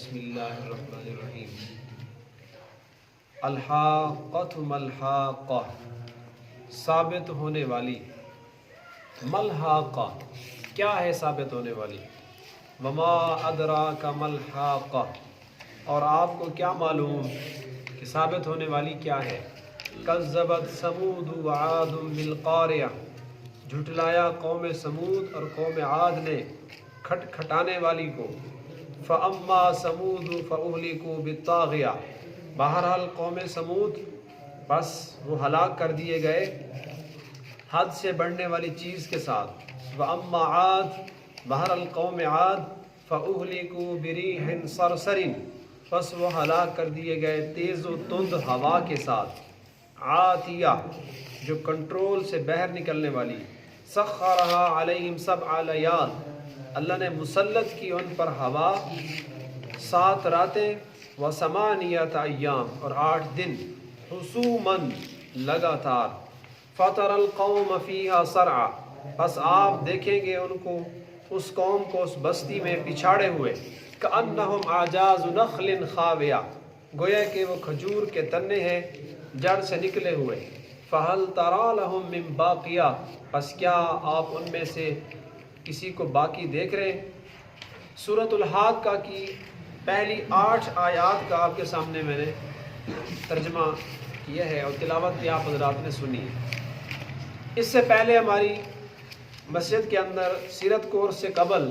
بسم اللہ الرحمن الرحیم۔ الحاقۃ ملحاقہ، ثابت ہونے والی۔ ملحاقہ، کیا ہے ثابت ہونے والی؟ وما ادراک ملحاقہ، اور آپ کو کیا معلوم کہ ثابت ہونے والی کیا ہے؟ کذبت ثمود وعاد بالقاریہ، جھٹلایا قوم سمود اور قوم عاد نے کھٹکھٹانے والی کو۔ فاما ثمود فاہلکوا بالطاغیہ، بہرحال قوم سمود بس وہ ہلاک کر دیے گئے حد سے بڑھنے والی چیز کے ساتھ۔ واما عاد، بہرحال قوم عاد فاہلکوا بریح صرصر، بس وہ ہلاک کر دیے گئے تیز و تند ہوا کے ساتھ۔ عاتیہ، جو کنٹرول سے باہر نکلنے والی۔ سخرہا علیہم سبع لیال، اللہ نے مسلط کی ان پر ہوا 7 راتیں، وثمانیۃ ایام، اور 8 دن، حسوماً لگاتار۔ فَتَرَى الْقَوْمَ فِيهَا صَرْعًا، بس آپ دیکھیں گے ان کو، اس قوم کو اس بستی میں پچھاڑے ہوئے۔ كَأَنَّهُمْ أَعْجَازُ نَخْلٍ خَاوِيَةٍ، گویا کہ وہ کھجور کے تنے ہیں جڑ سے نکلے ہوئے۔ فَهَلْ تَرَى لَهُم مِّن بَاقِيَةٍ، بس کیا آپ ان میں سے کسی کو باقی دیکھ رہے ہیں؟ سورۃ الحاقہ کی پہلی 8 آیات کا آپ کے سامنے میں نے ترجمہ کیا ہے اور تلاوت بھی آپ حضرات نے سنی ہے۔ اس سے پہلے ہماری مسجد کے اندر سیرت کورس سے قبل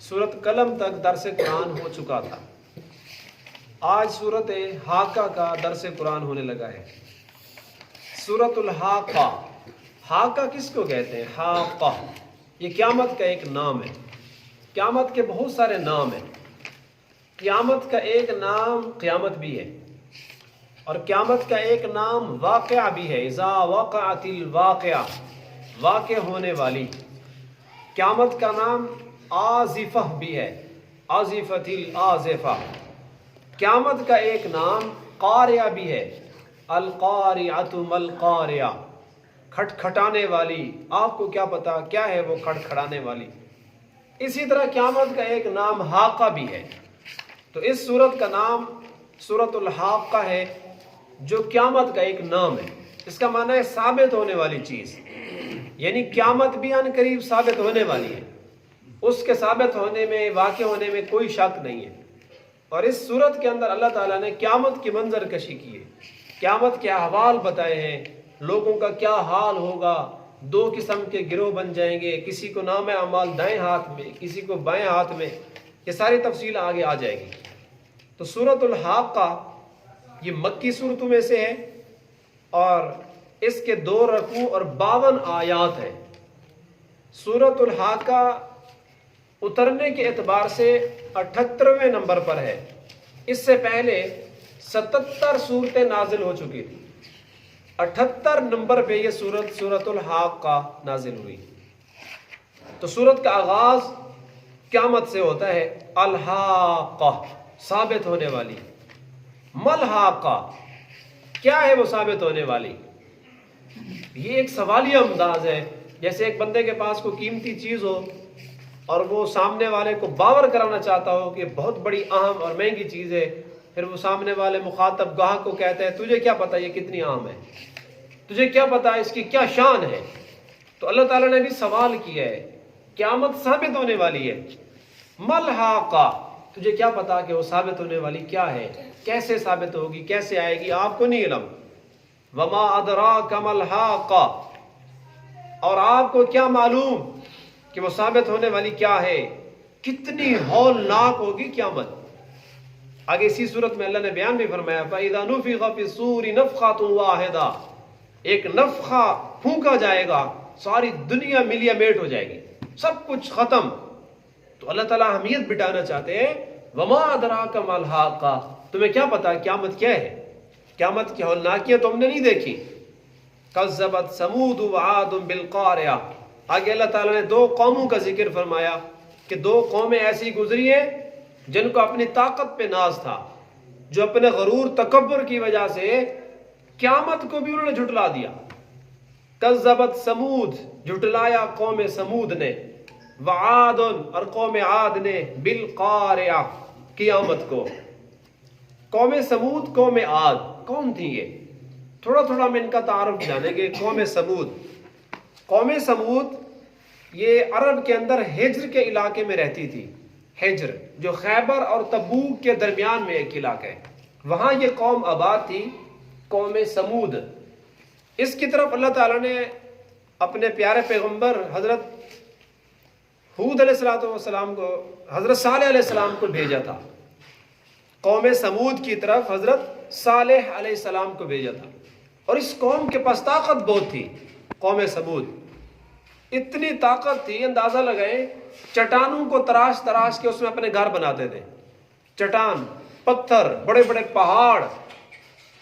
سورۃ قلم تک درس قرآن ہو چکا تھا۔ آج سورۃ حاقہ کا درس قرآن ہونے لگا ہے۔ سورۃ الحاقہ، حاقہ کس کو کہتے ہیں؟ حاقہ، یہ قیامت کا ایک نام ہے۔ قیامت کے بہت سارے نام ہیں۔ قیامت کا ایک نام قیامت بھی ہے، اور قیامت کا ایک نام واقعہ بھی ہے۔ اذا وقعت الواقعہ، واقع ہونے والی۔ قیامت کا نام آزفہ بھی ہے، آزفت الآزفہ۔ قیامت کا ایک نام قاریہ بھی ہے، القاریعۃ ملقاریہ، کھٹکھٹانے والی۔ آپ کو کیا پتا کیا ہے وہ کھٹکھٹانے والی؟ اسی طرح قیامت کا ایک نام حاقہ بھی ہے۔ تو اس سورت کا نام سورۃ الحاقہ ہے، جو قیامت کا ایک نام ہے۔ اس کا معنی ہے ثابت ہونے والی چیز، یعنی قیامت بھی ان قریب ثابت ہونے والی ہے، اس کے ثابت ہونے میں، واقع ہونے میں کوئی شک نہیں ہے۔ اور اس سورت کے اندر اللہ تعالیٰ نے قیامت کی منظر کشی کی ہے، قیامت کے احوال بتائے ہیں، لوگوں کا کیا حال ہوگا۔ 2 قسم کے گروہ بن جائیں گے، کسی کو نام اعمال دائیں ہاتھ میں، کسی کو بائیں ہاتھ میں، یہ ساری تفصیل آگے آ جائے گی۔ تو سورۃ الحاقہ یہ مکی صورتوں میں سے ہے، اور اس کے 2 رکوع اور 52 آیات ہیں۔ سورۃ الحاقہ اترنے کے اعتبار سے 78ویں نمبر پر ہے۔ اس سے پہلے 77 صورتیں نازل ہو چکی تھی، 78 نمبر پہ یہ سورۃ الحاقہ نازل ہوئی۔ تو سورت کا آغاز قیامت سے ہوتا ہے، الحاقہ، ثابت ہونے والی۔ ملحاقہ، کیا ہے وہ ثابت ہونے والی؟ یہ ایک سوالیہ انداز ہے، جیسے ایک بندے کے پاس کوئی قیمتی چیز ہو اور وہ سامنے والے کو باور کرانا چاہتا ہو کہ بہت بڑی اہم اور مہنگی چیز ہے، پھر وہ سامنے والے مخاطب گاہک کو کہتا ہے تجھے کیا پتا یہ کتنی اہم ہے، تجھے کیا پتا اس کی کیا شان ہے؟ تو اللہ تعالیٰ نے بھی سوال کیا ہے، قیامت ثابت ہونے والی ہے، ملحاقہ، تجھے کیا پتا کہ وہ ثابت ہونے والی کیا ہے، کیسے ثابت ہوگی، کیسے آئے گی، آپ کو نہیں علم۔ وما ادراک ملحاقہ، اور آپ کو کیا معلوم کہ وہ ثابت ہونے والی کیا ہے، کتنی ہولناک ہوگی قیامت۔ آگے اسی صورت میں اللہ نے بیان بھی فرمایا فَإِذَا نُفِخَ فِي الصُّورِ نَفْخَةٌ وَاحِدَةٌ، ایک نفخہ پھونکا جائے گا، ساری دنیا ملیا میٹ ہو جائے گی، سب کچھ ختم۔ تو اللہ تعالیٰ اہمیت بٹانا چاہتے ہیں، وما ادراک ملحاقہ، تمہیں کیا پتا قیامت کیا ہے، قیامت کی ہولناکیاں تم نے نہیں دیکھی۔ کذبت ثمود وعاد بالقاریہ، آگے اللہ تعالیٰ نے 2 قوموں کا ذکر فرمایا کہ 2 قومیں ایسی گزری ہیں جن کو اپنی طاقت پہ ناز تھا، جو اپنے غرور تکبر کی وجہ سے قیامت کو بھی انہوں نے جھٹلا دیا۔ کذبت ثمود، جھٹلایا قوم سمود نے، وعاد، اور قوم عاد نے، بالقاریہ، قیامت کو۔ قوم سمود، قوم عاد کون تھی یہ؟ تھوڑا تھوڑا ہم ان کا تعارف جانیں گے۔ قوم سمود یہ عرب کے اندر ہجر کے علاقے میں رہتی تھی۔ ہجر جو خیبر اور تبوک کے درمیان میں ایک علاقہ ہے، وہاں یہ قوم آباد تھی، قوم سمود۔ اس کی طرف اللہ تعالیٰ نے اپنے پیارے پیغمبر حضرت ہود علیہ السلام کو، حضرت صالح علیہ السلام کو بھیجا تھا۔ قوم سمود کی طرف حضرت صالح علیہ السلام کو بھیجا تھا، اور اس قوم کے پاس طاقت بہت تھی۔ قوم سمود اتنی طاقت تھی، اندازہ لگائیں، چٹانوں کو تراش تراش کے اس میں اپنے گھر بناتے تھے۔ چٹان، پتھر، بڑے بڑے پہاڑ،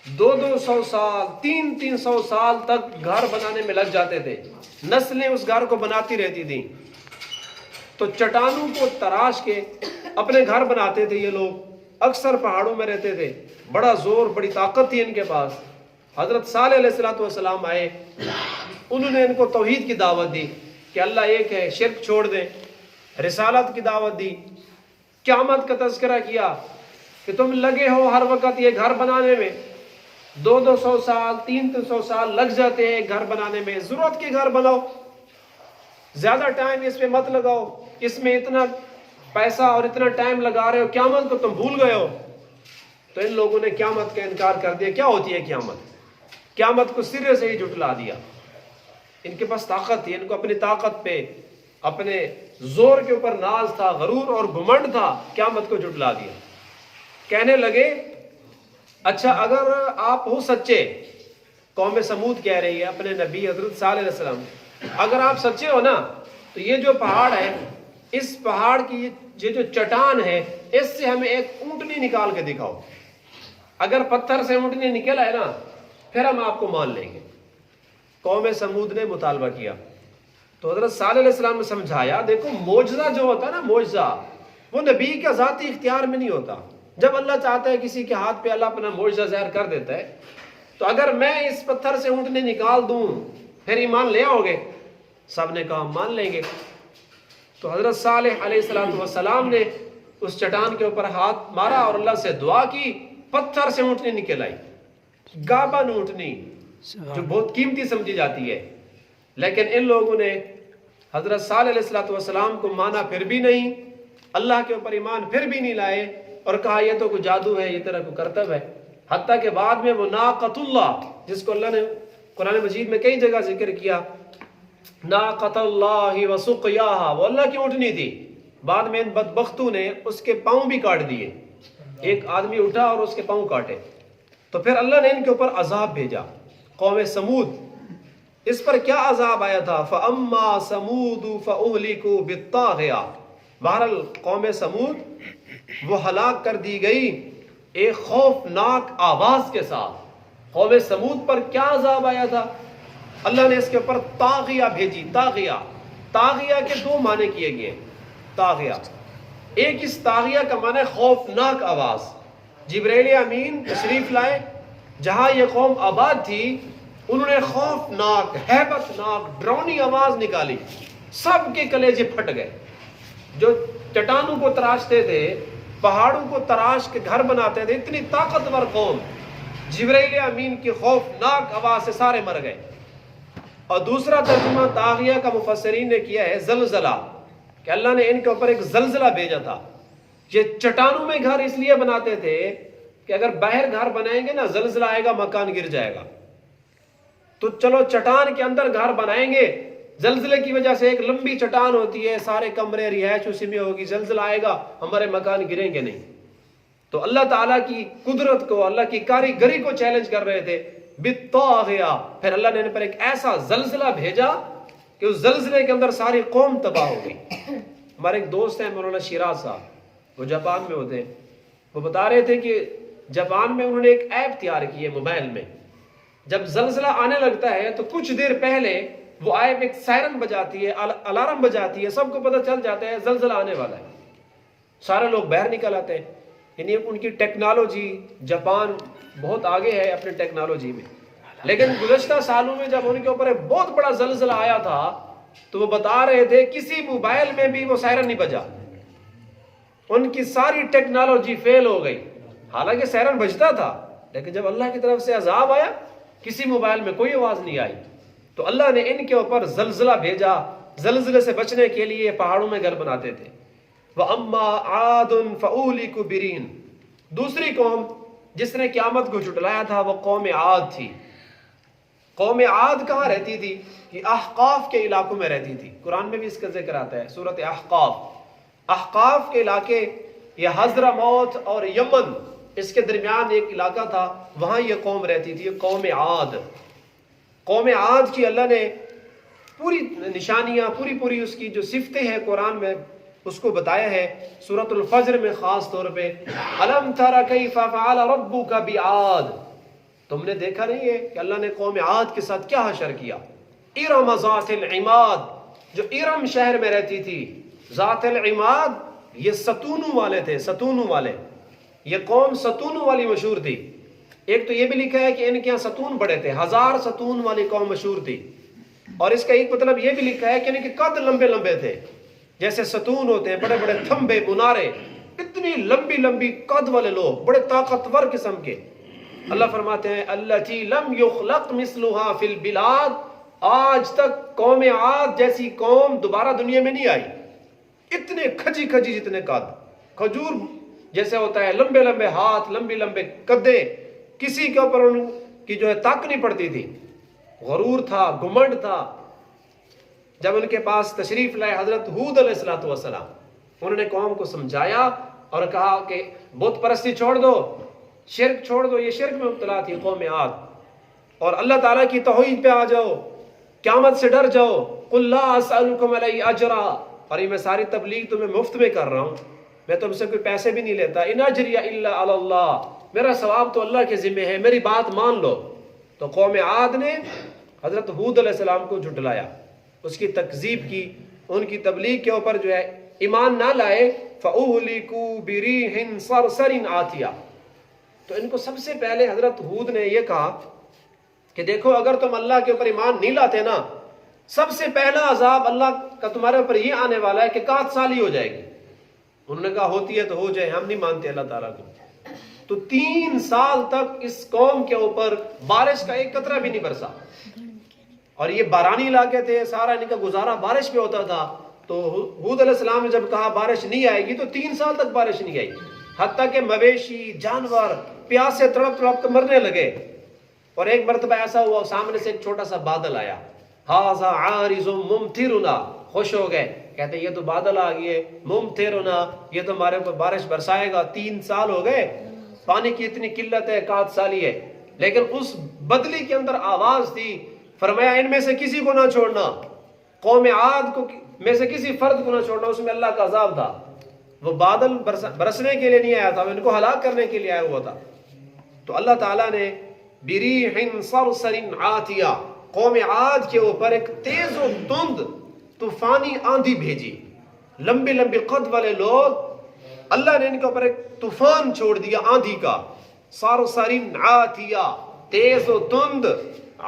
200 سال، 300 سال تک گھر بنانے میں لگ جاتے تھے۔ نسلیں اس گھر کو بناتی رہتی تھیں۔ تو چٹانوں کو تراش کے اپنے گھر بناتے تھے یہ لوگ، اکثر پہاڑوں میں رہتے تھے، بڑا زور، بڑی طاقت تھی ان کے پاس۔ حضرت صالح علیہ السلام آئے، انہوں نے ان کو توحید کی دعوت دی کہ اللہ ایک ہے، شرک چھوڑ دیں، رسالت کی دعوت دی، قیامت کا تذکرہ کیا کہ تم لگے ہو ہر وقت یہ گھر بنانے میں، 200 سال، 300 سال لگ جاتے ہیں گھر بنانے میں، ضرورت کے گھر بناؤ، زیادہ ٹائم اس پہ مت لگاؤ، اس میں اتنا پیسہ اور اتنا ٹائم لگا رہے ہو، قیامت کو تم بھول گئے ہو۔ تو ان لوگوں نے قیامت کا انکار کر دیا۔ کیا ہوتی ہے قیامت؟ قیامت کو سرے سے ہی جھٹلا دیا۔ ان کے پاس طاقت تھی، ان کو اپنی طاقت پہ، اپنے زور کے اوپر ناز تھا، غرور اور گھمنڈ تھا، قیامت کو جھٹلا دیا۔ کہنے لگے اچھا اگر آپ ہو سچے، قوم سمود کہہ رہی ہے اپنے نبی حضرت صالح علیہ السلام، اگر آپ سچے ہو نا تو یہ جو پہاڑ ہے، اس پہاڑ کی یہ جو چٹان ہے، اس سے ہمیں ایک اونٹنی نکال کے دکھاؤ۔ اگر پتھر سے اونٹنی نکل آئے نا، پھر ہم آپ کو مان لیں گے۔ قوم سمود نے مطالبہ کیا تو حضرت صالح علیہ السلام نے سمجھایا، دیکھو معجزہ جو ہوتا ہے نا، معجزہ وہ نبی کا ذاتی اختیار میں نہیں ہوتا۔ جب اللہ چاہتا ہے کسی کے ہاتھ پہ اللہ اپنا معجزہ ظاہر کر دیتا ہے۔ تو اگر میں اس پتھر سے اونٹنی نکال دوں پھر ایمان لے آؤ گے؟ سب نے کہا مان لیں گے۔ تو حضرت صالح علیہ السلام نے اس چٹان کے اوپر ہاتھ مارا اور اللہ سے دعا کی، پتھر سے اونٹنی نکل آئی، گابن اونٹنی جو بہت قیمتی سمجھی جاتی ہے۔ لیکن ان لوگوں نے حضرت صالح علیہ السلام کو مانا پھر بھی نہیں، اللہ کے اوپر ایمان پھر بھی نہیں لائے، اور کہا یہ تو کوئی جادو ہے، یہ تیرا کوئی کرتب ہے۔ حتیٰ کہ بعد میں وہ ناقۃ اللہ، جس کو اللہ نے قرآن مجید میں کئی جگہ ذکر کیا، ناقۃ اللہ وسقیاہا، وہ اللہ کی اونٹنی تھی، بعد میں ان بدبختوں نے اس کے پاؤں بھی کاٹ دیے۔ ایک آدمی اٹھا اور اس کے پاؤں کاٹے، تو پھر اللہ نے ان کے اوپر عذاب بھیجا۔ قوم سمود، اس پر کیا عذاب آیا تھا؟ فَأَمَّا سَمُودُ فَأُهْلِكُوا بِالطَّاغِيَةِ، بہرحال قوم سمود وہ ہلاک کر دی گئی ایک خوفناک آواز کے ساتھ۔ قوم سمود پر کیا عذاب آیا تھا؟ اللہ نے اس کے اوپر طاغیہ بھیجی۔ طاغیہ کے دو معنی کیے گئے۔ طاغیہ، ایک اس طاغیہ کا معنی خوفناک آواز۔ جبرائیل امین تشریف لائے جہاں یہ قوم آباد تھی، انہوں نے خوفناک، ہیبت ناک، ڈراؤنی آواز نکالی، سب کے کلیجے پھٹ گئے۔ جو چٹانوں کو تراشتے تھے، پہاڑوں کو تراش کے گھر بناتے تھے، اتنی طاقتور قوم، جبرائیل امین کی خوفناک آواز سے سارے مر گئے۔ اور دوسرا ترجمہ طاغیہ کا مفسرین نے کیا ہے زلزلہ، کہ اللہ نے ان کے اوپر ایک زلزلہ بھیجا تھا۔ یہ چٹانوں میں گھر اس لیے بناتے تھے کہ اگر باہر گھر بنائیں گے نا، زلزلہ آئے گا، مکان گر جائے گا، تو چلو چٹان کے اندر گھر بنائیں گے، زلزلے کی وجہ سے ایک لمبی چٹان ہوتی ہے، سارے کمرے رہائش اسی میں ہوگی، زلزلہ آئے گا ہمارے مکان گریں گے نہیں۔ تو اللہ تعالیٰ کی قدرت کو، اللہ کی کاریگری کو چیلنج کر رہے تھے بالطاغیہ۔ پھر اللہ نے ان پر ایک ایسا زلزلہ بھیجا کہ اس زلزلے کے اندر ساری قوم تباہ ہو گئی۔ ہمارے ایک دوست ہیں مولانا شیراز صاحب، وہ جاپان میں ہوتے ہیں، وہ بتا رہے تھے کہ جاپان میں انہوں نے ایک ایپ تیار کی ہے موبائل میں، جب زلزلہ آنے لگتا ہے تو کچھ دیر پہلے وہ ایپ ایک سائرن بجاتی ہے، الارم بجاتی ہے، سب کو پتہ چل جاتا ہے زلزلہ آنے والا ہے، سارے لوگ باہر نکل آتے ہیں۔ یعنی ان کی ٹیکنالوجی، جاپان بہت آگے ہے اپنی ٹیکنالوجی میں۔ لیکن گزشتہ سالوں میں جب ان کے اوپر ایک بہت بڑا زلزلہ آیا تھا تو وہ بتا رہے تھے کسی موبائل میں بھی وہ سائرن نہیں بجا، ان کی ساری ٹیکنالوجی فیل ہو گئی، حالانکہ سائرن بجتا تھا، لیکن جب اللہ کی طرف سے عذاب آیا کسی موبائل میں کوئی آواز نہیں آئی، تو اللہ نے ان کے اوپر زلزلہ بھیجا، زلزلے سے بچنے کے لیے پہاڑوں میں گھر بناتے تھے۔ وَأَمَّا عَادٌ فَأُهْلِكُوا بِرِيحٍ، دوسری قوم جس نے قیامت کو جھٹلایا تھا وہ قوم عاد تھی۔ قوم عاد کہاں رہتی تھی؟ یہ احقاف کے علاقوں میں رہتی تھی، قرآن میں بھی اس کا ذکر آتا ہے، سورۃ احقاف۔ احقاف کے علاقے، یہ حضرموت اور یمن اس کے درمیان ایک علاقہ تھا، وہاں یہ قوم رہتی تھی، قوم عاد۔ قوم عاد کی اللہ نے پوری نشانیاں، پوری اس کی جو صفتیں ہیں قرآن میں اس کو بتایا ہے، سورۃ الفجر میں خاص طور پہ، الم تر کیف فعل ربک بعاد، تم نے دیکھا نہیں ہے کہ اللہ نے قوم عاد کے ساتھ کیا حشر کیا؟ ارم ذات العماد، جو ارم شہر میں رہتی تھی، ذات العماد یہ ستونوں والے تھے، ستونوں والے، یہ قوم ستونوں والی مشہور تھی۔ ایک تو یہ بھی لکھا ہے کہ ان کے یہاں ستون بڑے تھے، 1000 ستون والی قوم مشہور تھی، اور اس کا ایک مطلب یہ بھی لکھا ہے کہ ان کے قد لمبے لمبے تھے، جیسے ستون ہوتے ہیں، بڑے بڑے تھمبے، منارے، اتنی لمبی لمبی قد والے لوگ، بڑے طاقتور قسم کے۔ اللہ فرماتے ہیں التی لم یخلق مثلها فی البلاد، آج تک قوم عاد جیسی قوم دوبارہ دنیا میں نہیں آئی، اتنے کھجی کھجی جتنے قد، کھجور جیسے ہوتا ہے، لمبے لمبے ہاتھ، لمبی لمبے قدے، کسی کے اوپر ان کی جو ہے طاقت نہیں پڑتی تھی، غرور تھا، گھمنڈ تھا۔ جب ان کے پاس تشریف لائے حضرت ہود علیہ الصلوۃ والسلام، انہوں نے قوم کو سمجھایا اور کہا کہ بت پرستی چھوڑ دو، شرک چھوڑ دو، یہ شرک میں مبتلا تھی قوم عاد، اور اللہ تعالیٰ کی توحید پہ آ جاؤ، قیامت سے ڈر جاؤ، قل لا اسألکم علیہ اجرا، اور یہ میں ساری تبلیغ تمہیں مفت میں کر رہا ہوں، میں تم سے کوئی پیسے بھی نہیں لیتا، ان اجری الا علی اللہ، میرا ثواب تو اللہ کے ذمہ ہے، میری بات مان لو۔ تو قوم عاد نے حضرت ہود علیہ السلام کو جھٹلایا، اس کی تکذیب کی، ان کی تبلیغ کے اوپر جو ہے ایمان نہ لائے، فَأُهْلِكُوا بِرِيحٍ صَرْصَرٍ عَاتِيَةٍ، تو ان کو سب سے پہلے حضرت ہود نے یہ کہا کہ دیکھو اگر تم اللہ کے اوپر ایمان نہیں لاتے نا، سب سے پہلا عذاب اللہ کا تمہارے اوپر یہ آنے والا ہے کہ قحط سالی ہو جائے گی۔ انہوں نے کہا ہوتی ہے تو ہو جائے، ہم نہیں مانتے اللہ تعالیٰ کو۔ تو 3 سال تک اس قوم کے اوپر بارش کا ایک قطرہ بھی نہیں برسا، اور یہ بارانی علاقے تھے، سارا ان کا گزارا بارش پہ ہوتا تھا۔ تو ہود علیہ السلام نے جب کہا بارش نہیں آئے گی تو 3 سال تک بارش نہیں آئی، حتیٰ کہ مویشی جانور پیاس سے تڑپ تڑپ کر مرنے لگے۔ اور ایک مرتبہ ایسا ہوا، سامنے سے ایک چھوٹا سا بادل آیا، ھذا عارض ممطرنا، خوش ہو گئے، کہتے ہیں یہ تو بادل آ گئے، ممطرنا، یہ تو ہمارے اوپر بارش برسائے گا، 3 سال ہو گئے، پانی کی اتنی قلت ہے، قحط سالی ہے، لیکن اس بدلی کے اندر آواز تھی، فرمایا ان میں سے کسی کو نہ چھوڑنا، قوم عاد کو میں سے کسی فرد کو نہ چھوڑنا، اس میں اللہ کا عذاب تھا۔ وہ بادل برسنے کے لیے نہیں آیا تھا، وہ ان کو ہلاک کرنے کے لیے آیا ہوا تھا۔ تو اللہ تعالیٰ نے بِرِيحٍ صَرْصَرٍ عَاتِيَةٍ، قوم عاد کے اوپر ایک تیز و تند طوفانی آندھی بھیجی، لمبی لمبی قد والے لوگ، اللہ نے ان کے اوپر ایک طوفان چھوڑ دیا آندھی کا، صَرْصَرٍ عَاتِيَةٍ، تیز و تند،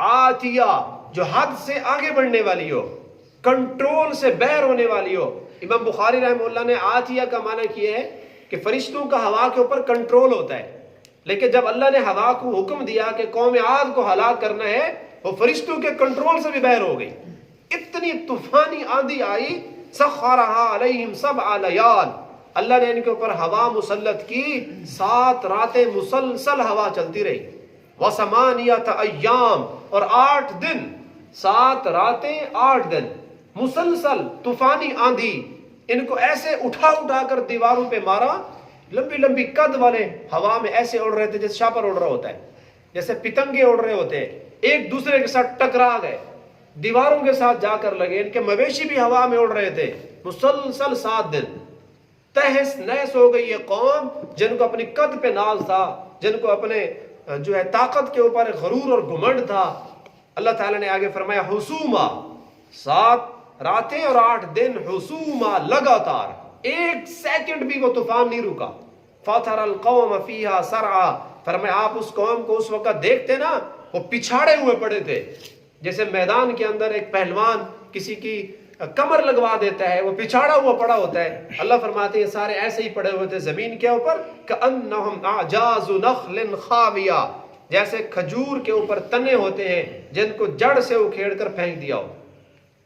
عاتیہ جو حد سے آگے بڑھنے والی ہو، کنٹرول سے باہر ہونے والی ہو۔ امام بخاری رحمہ اللہ نے عاتیہ کا معنی کیا ہے کہ فرشتوں کا ہوا کے اوپر کنٹرول ہوتا ہے، لیکن جب اللہ نے ہوا کو حکم دیا کہ قوم عاد کو ہلاک کرنا ہے، وہ فرشتوں کے کنٹرول سے بھی باہر ہو گئی، اتنی طوفانی آندھی آئی، سخرها علیہم 7 لیال، اللہ نے ان کے اوپر ہوا مسلط کی، 7 راتیں مسلسل ہوا چلتی رہی، وَثَمَانِيَةَ أَيَّامٍ، اور 8 دن، 7 راتیں 8 دن مسلسل طوفانی آندھی، ان کو ایسے اٹھا اٹھا کر دیواروں پہ مارا، لمبی لمبی قد والے ہوا میں ایسے اڑ رہے تھے جیسے شاپر اڑ رہا ہوتا ہے، جیسے پتنگے اڑ رہے ہوتے ہیں، ایک دوسرے کے ساتھ ٹکرا گئے، دیواروں کے ساتھ جا کر لگے، ان کے مویشی بھی ہوا میں اڑ رہے تھے مسلسل 7 دن۔ تہس نہس ہو گئی یہ قوم جن کو اپنی قد پہ ناز تھا، جن کو اپنے جو ہے طاقت کے اوپر غرور اور گھمنڈ تھا۔ اللہ تعالیٰ نے آگے فرمایا حسوما، 7 راتیں اور 8 دن، حسوما لگاتار، 1 سیکنڈ بھی وہ طوفان نہیں رکا۔ فَتَرَ الْقَوْمَ فِيهَا سَرْعَا، فرمایا آپ اس قوم کو اس وقت دیکھتے نا، وہ پچھاڑے ہوئے پڑے تھے، جیسے میدان کے اندر ایک پہلوان کسی کی کمر لگوا دیتا ہے، وہ پچھاڑا ہوا پڑا ہوتا ہے. اللہ فرماتے ہیں سارے ایسے ہی پڑے ہوئے تھے زمین کے اوپر، کأنہم اعجاز نخل خاویہ، جیسے کھجور کے اوپر تنے ہوتے ہیں جن کو جڑ سے اکھیڑ کر پھینک دیا ہو.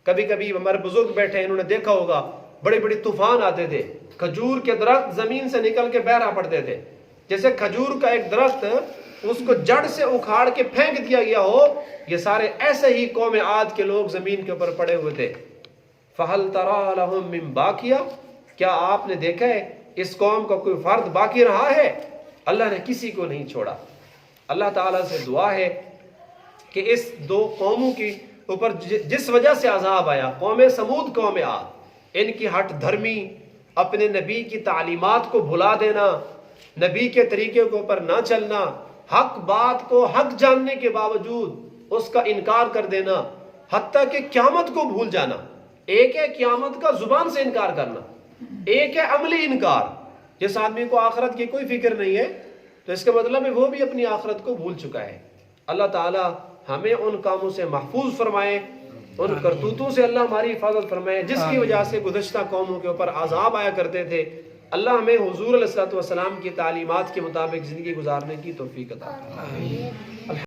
کبھی کبھی ہمارے بزرگ بیٹھے ہیں، انہوں نے دیکھا ہوگا بڑے بڑے طوفان آتے تھے، کھجور کے درخت زمین سے نکل کے بہرا پڑتے تھے، جیسے کھجور کا ایک درخت اس کو جڑ سے اکھاڑ کے پھینک دیا گیا ہو. یہ سارے ایسے ہی قوم عاد کے لوگ زمین کے اوپر پڑے ہوئے تھے. فَهَلْ تَرَى لَهُم مِّن بَاقِيَةٍ، کیا آپ نے دیکھا ہے اس قوم کا کوئی فرد باقی رہا ہے؟ اللہ نے کسی کو نہیں چھوڑا. اللہ تعالیٰ سے دعا ہے کہ اس دو قوموں کی اوپر جس وجہ سے عذاب آیا، قوم سمود، قوم عاد، ان کی ہٹ دھرمی، اپنے نبی کی تعلیمات کو بھلا دینا، نبی کے طریقے کے اوپر نہ چلنا، حق بات کو حق جاننے کے باوجود اس کا انکار کر دینا، حتیٰ کہ قیامت کو بھول جانا. ایک ہے قیامت کا زبان سے انکار کرنا، ایک ہے عملی انکار. جس آدمی کو آخرت کی کوئی فکر نہیں ہے تو اس کا مطلب ہے وہ بھی اپنی آخرت کو بھول چکا ہے. اللہ تعالی ہمیں ان کاموں سے محفوظ فرمائے، ان کرتوتوں سے اللہ ہماری حفاظت فرمائے جس کی وجہ سے گزشتہ قوموں کے اوپر عذاب آیا کرتے تھے. اللہ ہمیں حضور علیہ الصلوۃ والسلام کی تعلیمات کے مطابق زندگی گزارنے کی توفیق عطا فرمائے.